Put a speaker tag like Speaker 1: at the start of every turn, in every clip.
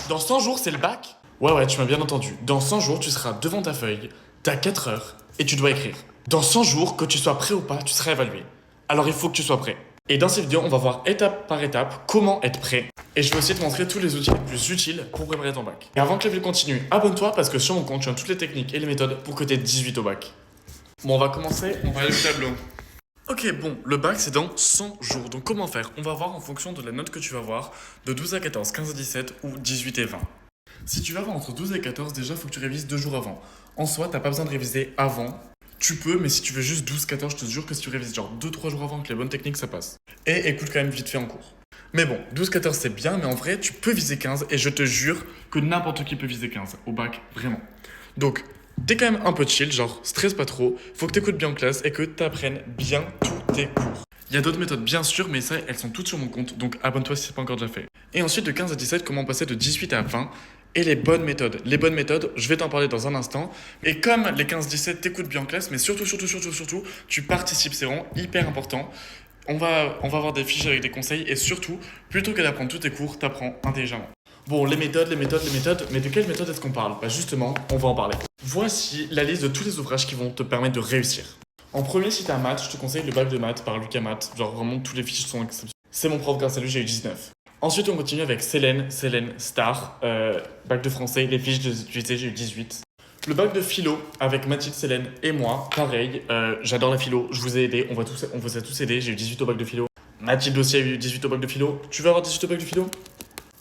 Speaker 1: Dans 100 jours, c'est le bac? Ouais, tu m'as bien entendu. Dans 100 jours, tu seras devant ta feuille, t'as 4 heures, et tu dois écrire. Dans 100 jours, que tu sois prêt ou pas, tu seras évalué. Alors il faut que tu sois prêt. Et dans cette vidéo, on va voir étape par étape comment être prêt. Et je vais aussi te montrer tous les outils les plus utiles pour préparer ton bac. Et avant que la vidéo continue, abonne-toi parce que sur mon compte, tu as toutes les techniques et les méthodes pour que tu aies 18 au bac. Bon, on va commencer, on va aller au tableau. Ok, bon, le bac c'est dans 100 jours. Donc comment faire? On va voir en fonction de la note que tu vas avoir de 12 à 14, 15 à 17 ou 18 et 20. Si tu vas avoir entre 12 et 14, déjà, il faut que tu révises 2 jours avant. En soi, t'as pas besoin de réviser avant. Tu peux, mais si tu veux juste 12-14, je te jure que si tu révises genre 2-3 jours avant avec les bonnes techniques, ça passe. Et écoute quand même vite fait en cours. Mais bon, 12-14 c'est bien, mais en vrai, tu peux viser 15 et je te jure que n'importe qui peut viser 15 au bac, vraiment. Donc, t'es quand même un peu chill, genre stresse pas trop, faut que t'écoutes bien en classe et que t'apprennes bien tous tes cours. Il y a d'autres méthodes bien sûr, mais ça, elles sont toutes sur mon compte, donc abonne-toi si c'est pas encore déjà fait. Et ensuite, de 15 à 17, comment passer de 18 à 20 et les bonnes méthodes. Les bonnes méthodes, je vais t'en parler dans un instant. Et comme les 15-17, t'écoutes bien en classe, mais surtout, tu participes, c'est vraiment hyper important. On va avoir des fiches avec des conseils et surtout, plutôt que d'apprendre tous tes cours, t'apprends intelligemment. Bon, les méthodes, mais de quelle méthode est-ce qu'on parle? Bah justement, on va en parler. Voici la liste de tous les ouvrages qui vont te permettre de réussir. En premier, si t'as maths, je te conseille le bac de maths par Lucas Maths. Genre vraiment, tous les fiches sont exceptionnelles. C'est mon prof, grâce à lui, j'ai eu 19. Ensuite, on continue avec Célène Star, bac de français, les fiches du lycée, j'ai eu 18. Le bac de philo avec Mathilde, Célène et moi, pareil, j'adore la philo, je vous ai aidé, on vous a tous aidé, j'ai eu 18 au bac de philo. Mathilde aussi a eu 18 au bac de philo. Tu veux avoir 18 au bac de philo?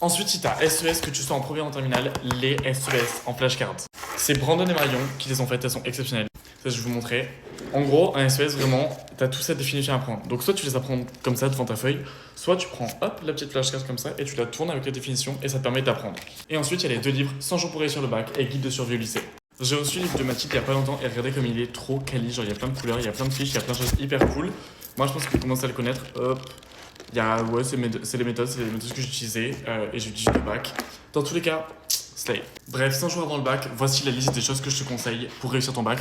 Speaker 1: Ensuite, si t'as SES, que tu sois en première ou en terminale, les SES en flashcards. C'est Brandon et Marion qui les ont faites, elles sont exceptionnelles. Ça, je vais vous montrer. En gros, un SES, vraiment, t'as toute cette définition à apprendre. Donc, soit tu les apprends comme ça devant ta feuille, soit tu prends, hop, la petite flashcard comme ça, et tu la tournes avec la définition, et ça te permet d'apprendre. Et ensuite, il y a les deux livres, 100 jours pour réussir le bac et guide de survie au lycée. J'ai reçu le livre de Mathilde il y a pas longtemps, et regardez comme il est trop quali, genre il y a plein de couleurs, il y a plein de fiches, il y a plein de choses hyper cool. Moi, je pense que vous commencez à le connaître, hop. Il y a, ouais, c'est les méthodes que j'utilisais, et j'ai utilisé le bac. Dans tous les cas, slay. Bref, 100 jours avant le bac, voici la liste des choses que je te conseille pour réussir ton bac.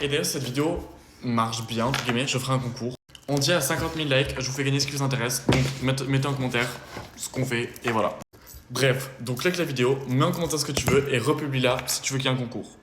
Speaker 1: Et d'ailleurs, cette vidéo marche bien, entre guillemets, je ferai un concours. On dit à 50 000 likes, je vous fais gagner ce qui vous intéresse. Donc mettez en commentaire ce qu'on fait, et voilà. Bref, donc like la vidéo, mets en commentaire ce que tu veux, et republie-la si tu veux qu'il y ait un concours.